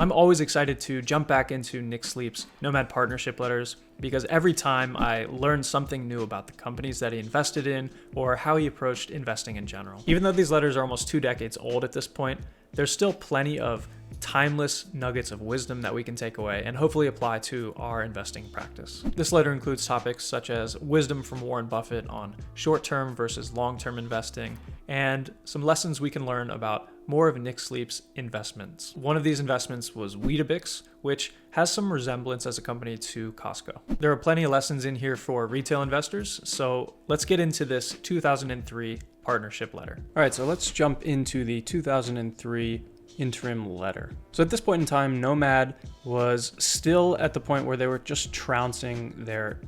I'm always excited to jump back into Nick Sleep's Nomad Partnership Letters because every time I learn something new about the companies that he invested in or how he approached investing in general. Even though these letters are almost 2 decades old at this point, there's still plenty of timeless nuggets of wisdom that we can take away and hopefully apply to our investing practice. This letter includes topics such as wisdom from Warren Buffett on short-term versus long-term investing and some lessons we can learn about more of Nick Sleep's investments. One of these investments was Weetabix, which has some resemblance as a company to Costco. There are plenty of lessons in here for retail investors, so let's get into this 2003 partnership letter. All right, so let's jump into the 2003 interim letter. So at this point in time, Nomad was still at the point where they were just trouncing their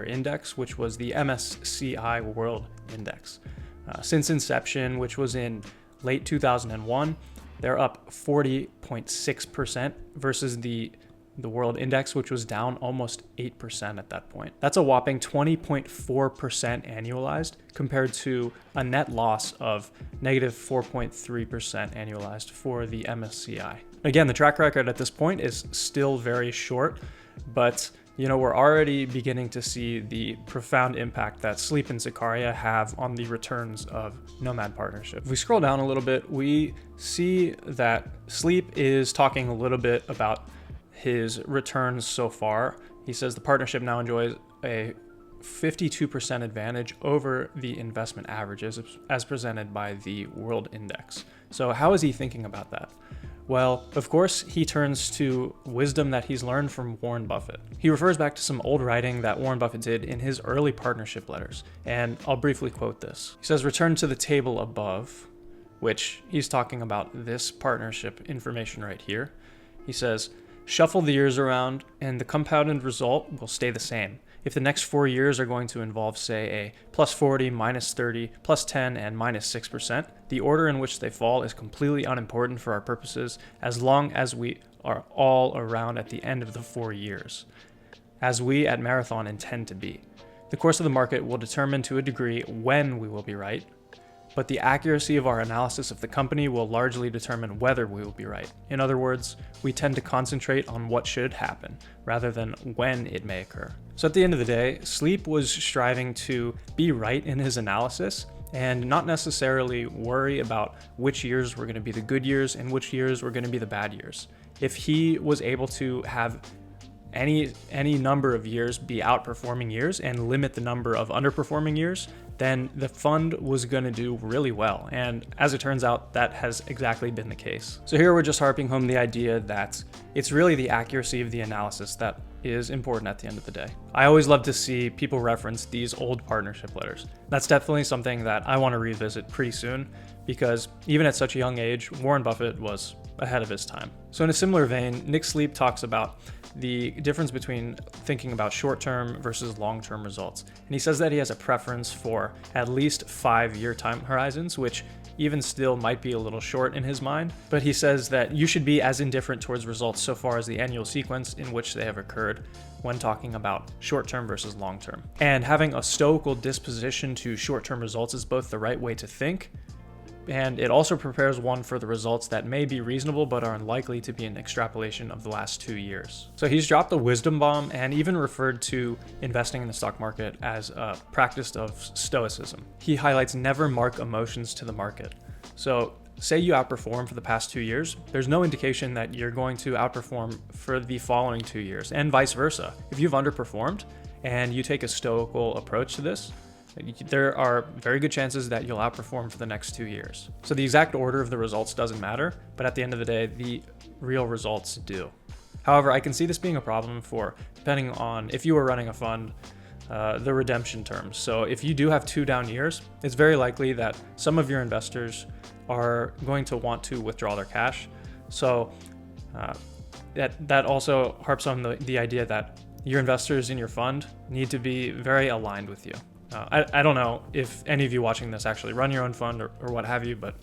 index, which was the MSCI World Index. Since inception, which was in late 2001, they're up 40.6% versus the world index, which was down almost 8% at that point. That's a whopping 20.4% annualized compared to a net loss of negative 4.3% annualized for the MSCI. Again, the track record at this point is still very short, but we're already beginning to see the profound impact that Sleep and Zakaria have on the returns of Nomad Partnership. If we scroll down a little bit, we see that Sleep is talking a little bit about his returns so far. He says the partnership now enjoys a 52% advantage over the investment averages as presented by the world index. So how is he thinking about that? Well, of course, he turns to wisdom that he's learned from Warren Buffett. He refers back to some old writing that Warren Buffett did in his early partnership letters, and I'll briefly quote this. He says, "Return to the table above," which he's talking about this partnership information right here. He says, "Shuffle the years around and the compounded result will stay the same. If the next 4 years are going to involve, say, a plus 40, minus 30, plus 10, and minus 6%, the order in which they fall is completely unimportant for our purposes as long as we are all around at the end of the 4 years, as we at Marathon intend to be. The course of the market will determine to a degree when we will be right, but the accuracy of our analysis of the company will largely determine whether we will be right. In other words, we tend to concentrate on what should happen rather than when it may occur." So at the end of the day, Sleep was striving to be right in his analysis and not necessarily worry about which years were going to be the good years and which years were going to be the bad years. If he was able to have any number of years be outperforming years and limit the number of underperforming years, then the fund was going to do really well. And as it turns out, that has exactly been the case. So here we're just harping home the idea that it's really the accuracy of the analysis that is important at the end of the day. I always love to see people reference these old partnership letters. That's definitely something that I want to revisit pretty soon because even at such a young age, Warren Buffett was ahead of his time. So in a similar vein, Nick Sleep talks about the difference between thinking about short-term versus long-term results. And he says that he has a preference for at least 5-year time horizons, which even still might be a little short in his mind. But he says that you should be as indifferent towards results so far as the annual sequence in which they have occurred when talking about short-term versus long-term. And having a stoical disposition to short-term results is both the right way to think, and it also prepares one for the results that may be reasonable but are unlikely to be an extrapolation of the last 2 years. So he's dropped the wisdom bomb and even referred to investing in the stock market as a practice of stoicism. He highlights never mark emotions to the market. So say you outperform for the past 2 years, there's no indication that you're going to outperform for the following 2 years, and vice versa. If you've underperformed and you take a stoical approach to this, there are very good chances that you'll outperform for the next 2 years. So the exact order of the results doesn't matter, but at the end of the day, the real results do. However, I can see this being a problem for, depending on if you were running a fund, the redemption terms. So if you do have 2 down years, it's very likely that some of your investors are going to want to withdraw their cash. So that also harps on the idea that your investors in your fund need to be very aligned with you. I don't know if any of you watching this actually run your own fund or what have you, but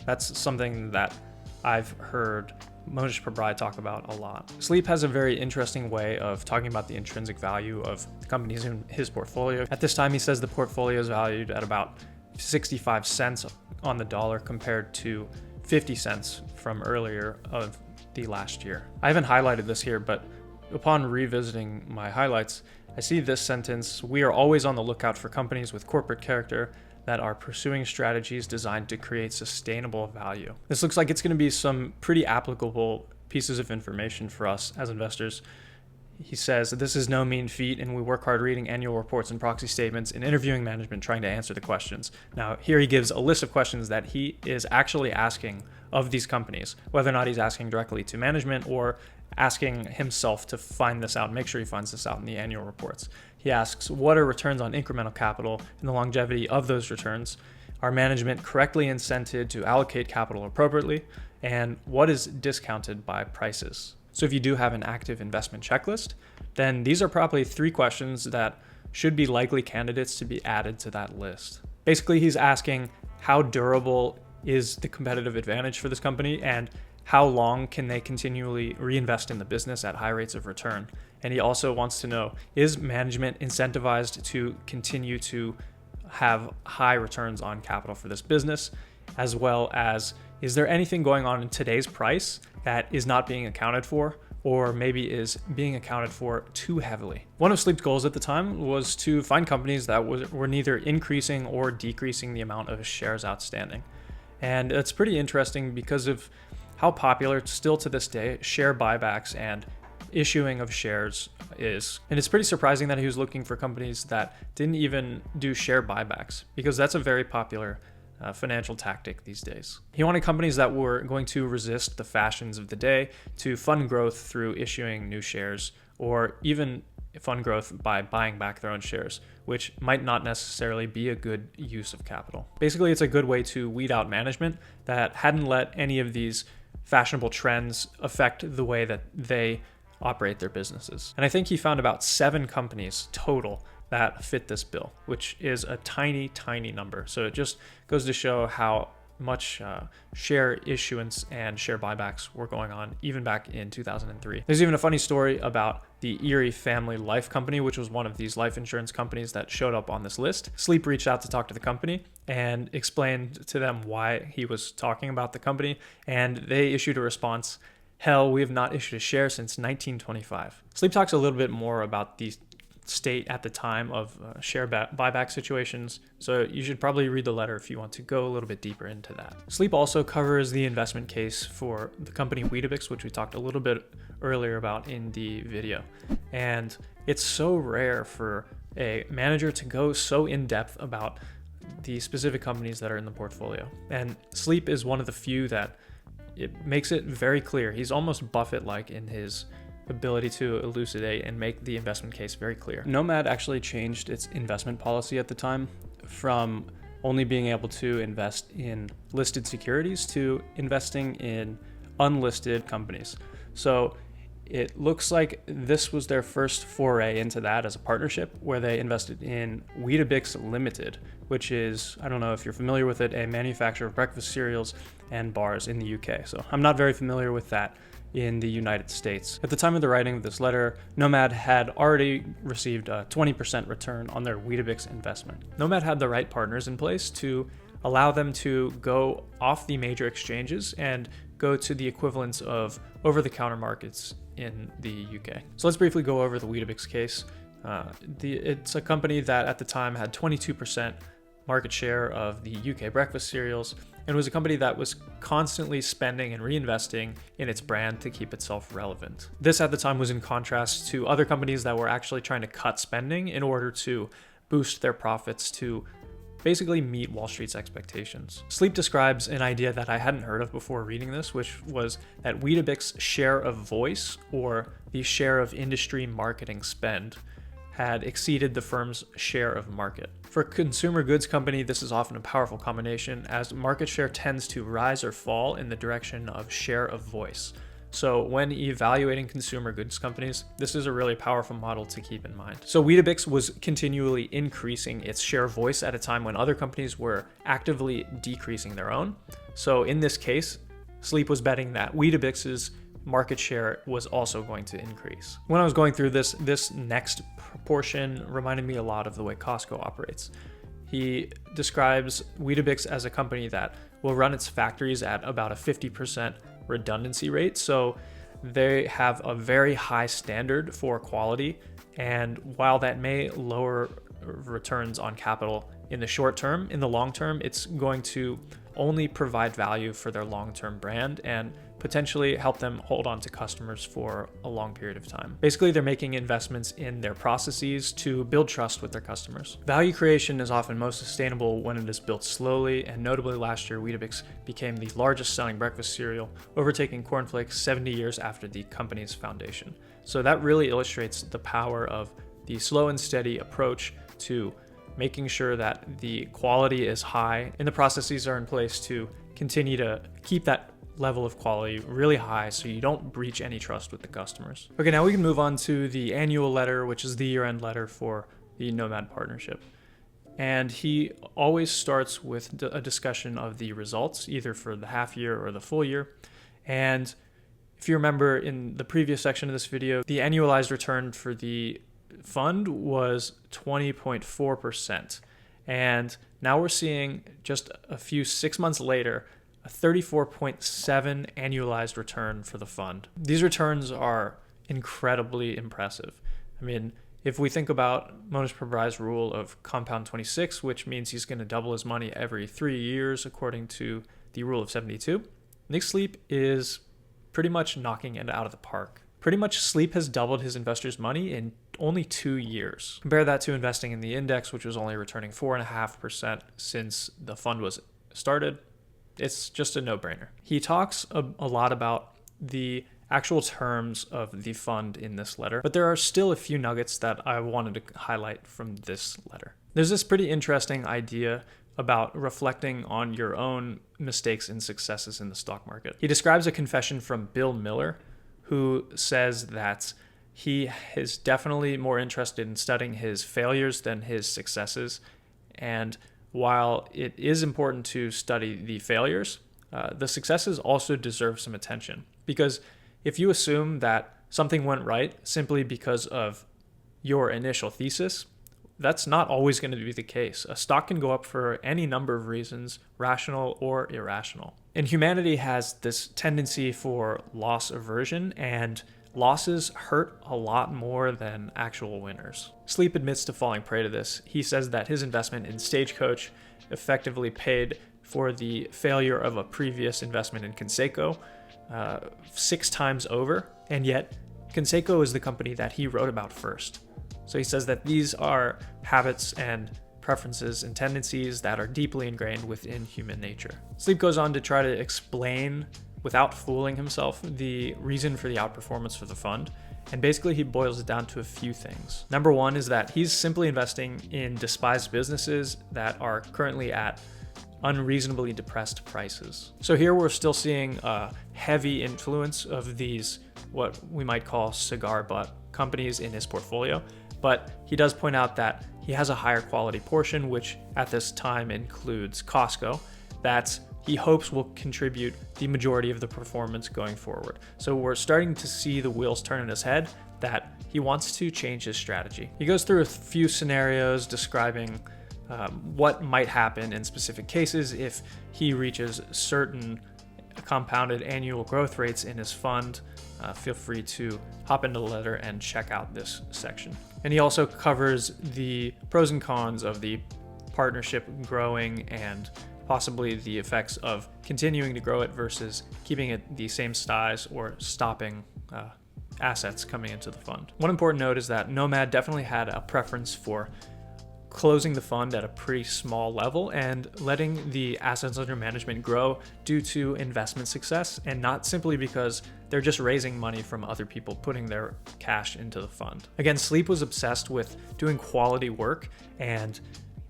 that's something that I've heard Monish Pabrai talk about a lot. Sleep has a very interesting way of talking about the intrinsic value of the companies in his portfolio. At this time, he says the portfolio is valued at about 65 cents on the dollar compared to 50 cents from earlier of the last year. I haven't highlighted this here, but upon revisiting my highlights, I see this sentence: "We are always on the lookout for companies with corporate character that are pursuing strategies designed to create sustainable value." This looks like it's going to be some pretty applicable pieces of information for us as investors. He says, "This is no mean feat, and we work hard reading annual reports and proxy statements and interviewing management trying to answer the questions." Now, here he gives a list of questions that he is actually asking of these companies, whether or not he's asking directly to management or asking himself to find this out, make sure he finds this out in the annual reports. He asks, what are returns on incremental capital and the longevity of those returns? Are management correctly incented to allocate capital appropriately? And what is discounted by prices? So if you do have an active investment checklist, then these are probably 3 questions that should be likely candidates to be added to that list. Basically, he's asking how durable is the competitive advantage for this company, and how long can they continually reinvest in the business at high rates of return? And he also wants to know, is management incentivized to continue to have high returns on capital for this business, as well as, is there anything going on in today's price that is not being accounted for, or maybe is being accounted for too heavily? One of Sleep's goals at the time was to find companies that were neither increasing or decreasing the amount of shares outstanding. And it's pretty interesting because of how popular still to this day share buybacks and issuing of shares is. And it's pretty surprising that he was looking for companies that didn't even do share buybacks, because that's a very popular financial tactic these days. He wanted companies that were going to resist the fashions of the day, to fund growth through issuing new shares, or even fund growth by buying back their own shares, which might not necessarily be a good use of capital. Basically, it's a good way to weed out management that hadn't let any of these fashionable trends affect the way that they operate their businesses. And I think he found about 7 companies total that fit this bill, which is a tiny, tiny number. So it just goes to show how much share issuance and share buybacks were going on even back in 2003. There's even a funny story about the Erie Family Life Company, which was one of these life insurance companies that showed up on this list. Sleep reached out to talk to the company and explained to them why he was talking about the company, and they issued a response: "Hell, we have not issued a share since 1925. Sleep talks a little bit more about the state at the time of share buyback situations, so you should probably read the letter if you want to go a little bit deeper into that. Sleep also covers the investment case for the company Weetabix, which we talked a little bit earlier about in the video. And it's so rare for a manager to go so in depth about the specific companies that are in the portfolio. And Sleep is one of the few that it makes it very clear. He's almost Buffett-like in his ability to elucidate and make the investment case very clear. Nomad actually changed its investment policy at the time from only being able to invest in listed securities to investing in unlisted companies. So it looks like this was their first foray into that as a partnership, where they invested in Weetabix Limited, which is, I don't know if you're familiar with it, a manufacturer of breakfast cereals and bars in the UK. So I'm not very familiar with that in the United States. At the time of the writing of this letter, Nomad had already received a 20% return on their Weetabix investment. Nomad had the right partners in place to allow them to go off the major exchanges and go to the equivalents of over-the-counter markets in the UK. So let's briefly go over the Weetabix case. It's a company that at the time had 22% market share of the UK breakfast cereals, and was a company that was constantly spending and reinvesting in its brand to keep itself relevant. This at the time was in contrast to other companies that were actually trying to cut spending in order to boost their profits to basically meet Wall Street's expectations. Sleep describes an idea that I hadn't heard of before reading this, which was that Weetabix's share of voice, or the share of industry marketing spend, had exceeded the firm's share of market. For a consumer goods company, this is often a powerful combination, as market share tends to rise or fall in the direction of share of voice. So when evaluating consumer goods companies, this is a really powerful model to keep in mind. So Weetabix was continually increasing its share of voice at a time when other companies were actively decreasing their own. So in this case, Sleep was betting that Weetabix's market share was also going to increase. When I was going through this next portion reminded me a lot of the way Costco operates. He describes Weetabix as a company that will run its factories at about a 50% redundancy rate. So they have a very high standard for quality. And while that may lower returns on capital in the short term, in the long term, it's going to only provide value for their long-term brand and potentially help them hold on to customers for a long period of time. Basically, they're making investments in their processes to build trust with their customers. Value creation is often most sustainable when it is built slowly, and notably last year, Weetabix became the largest selling breakfast cereal, overtaking cornflakes 70 years after the company's foundation. So that really illustrates the power of the slow and steady approach to making sure that the quality is high and the processes are in place to continue to keep that level of quality really high so you don't breach any trust with the customers. Okay, now we can move on to the annual letter, which is the year-end letter for the Nomad partnership. And he always starts with a discussion of the results, either for the half year or the full year. And if you remember in the previous section of this video, the annualized return for the fund was 20.4%. And now we're seeing just a few 6 months later, a 34.7 annualized return for the fund. These returns are incredibly impressive. I mean, if we think about Monish Pabrai's rule of compound 26, which means he's going to double his money every 3 years according to the rule of 72, Nick Sleep is pretty much knocking it out of the park. Pretty much Sleep has doubled his investors' money in only 2 years. Compare that to investing in the index, which was only returning 4.5% since the fund was started. It's just a no-brainer. He talks a lot about the actual terms of the fund in this letter, but there are still a few nuggets that I wanted to highlight from this letter. There's this pretty interesting idea about reflecting on your own mistakes and successes in the stock market. He describes a confession from Bill Miller, who says that he is definitely more interested in studying his failures than his successes. And while it is important to study the failures, the successes also deserve some attention. Because if you assume that something went right simply because of your initial thesis, that's not always going to be the case. A stock can go up for any number of reasons, rational or irrational. And humanity has this tendency for loss aversion, and losses hurt a lot more than actual winners. Sleep admits to falling prey to this. He says that his investment in Stagecoach effectively paid for the failure of a previous investment in Costco 6 times over, and yet Costco is the company that he wrote about first. So he says that these are habits and preferences and tendencies that are deeply ingrained within human nature. Sleep goes on to try to explain, without fooling himself, the reason for the outperformance for the fund. And basically he boils it down to a few things. Number one is that he's simply investing in despised businesses that are currently at unreasonably depressed prices. So here we're still seeing a heavy influence of these, what we might call cigar butt companies in his portfolio. But he does point out that he has a higher quality portion, which at this time includes Costco, that he hopes will contribute the majority of the performance going forward. So we're starting to see the wheels turn in his head that he wants to change his strategy. He goes through a few scenarios describing what might happen in specific cases if he reaches certain compounded annual growth rates in his fund. Feel free to hop into the letter and check out this section. And he also covers the pros and cons of the partnership growing and possibly the effects of continuing to grow it versus keeping it the same size or stopping assets coming into the fund. One important note is that Nomad definitely had a preference for closing the fund at a pretty small level and letting the assets under management grow due to investment success, and not simply because they're just raising money from other people putting their cash into the fund. Again, Sleep was obsessed with doing quality work and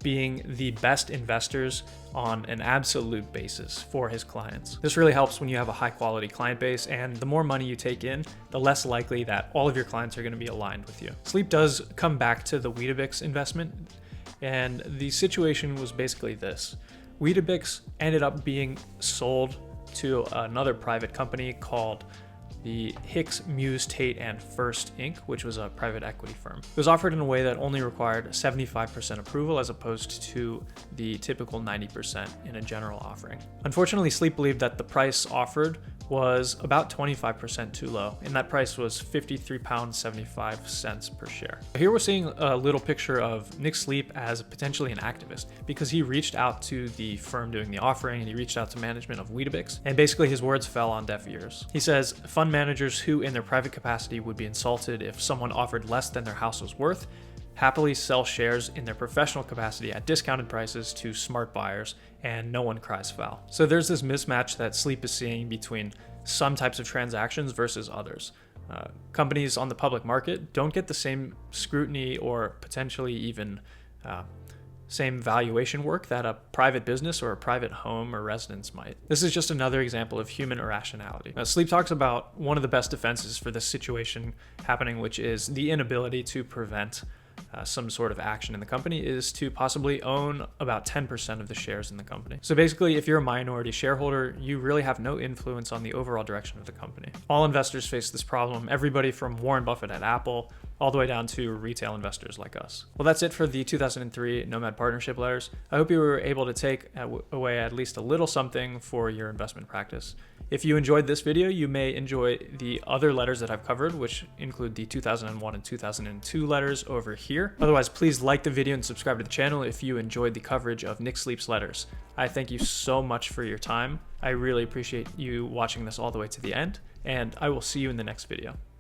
being the best investors on an absolute basis for his clients. This really helps when you have a high quality client base, and the more money you take in, the less likely that all of your clients are going to be aligned with you. Sleep does come back to the Weetabix investment, and the situation was basically this. Weetabix ended up being sold to another private company called the Hicks, Muse, Tate, and First Inc., which was a private equity firm. It was offered in a way that only required 75% approval as opposed to the typical 90% in a general offering. Unfortunately, Sleep believed that the price offered was about 25% too low, and that price was £53.75 per share. Here we're seeing a little picture of Nick Sleep as potentially an activist, because he reached out to the firm doing the offering and he reached out to management of Weetabix, and basically his words fell on deaf ears. He says, fund managers who in their private capacity would be insulted if someone offered less than their house was worth happily sell shares in their professional capacity at discounted prices to smart buyers, and no one cries foul. So there's this mismatch that Sleep is seeing between some types of transactions versus others. Companies on the public market don't get the same scrutiny or potentially even same valuation work that a private business or a private home or residence might. This is just another example of human irrationality. Now, Sleep talks about one of the best defenses for this situation happening, which is the inability to prevent some sort of action in the company, is to possibly own about 10% of the shares in the company. So basically, if you're a minority shareholder, you really have no influence on the overall direction of the company. All investors face this problem, everybody from Warren Buffett at Apple all the way down to retail investors like us. Well, that's it for the 2003 Nomad Partnership Letters. I hope you were able to take away at least a little something for your investment practice. If you enjoyed this video, you may enjoy the other letters that I've covered, which include the 2001 and 2002 letters over here. Otherwise, please like the video and subscribe to the channel if you enjoyed the coverage of Nick Sleep's letters. I thank you so much for your time. I really appreciate you watching this all the way to the end, and I will see you in the next video.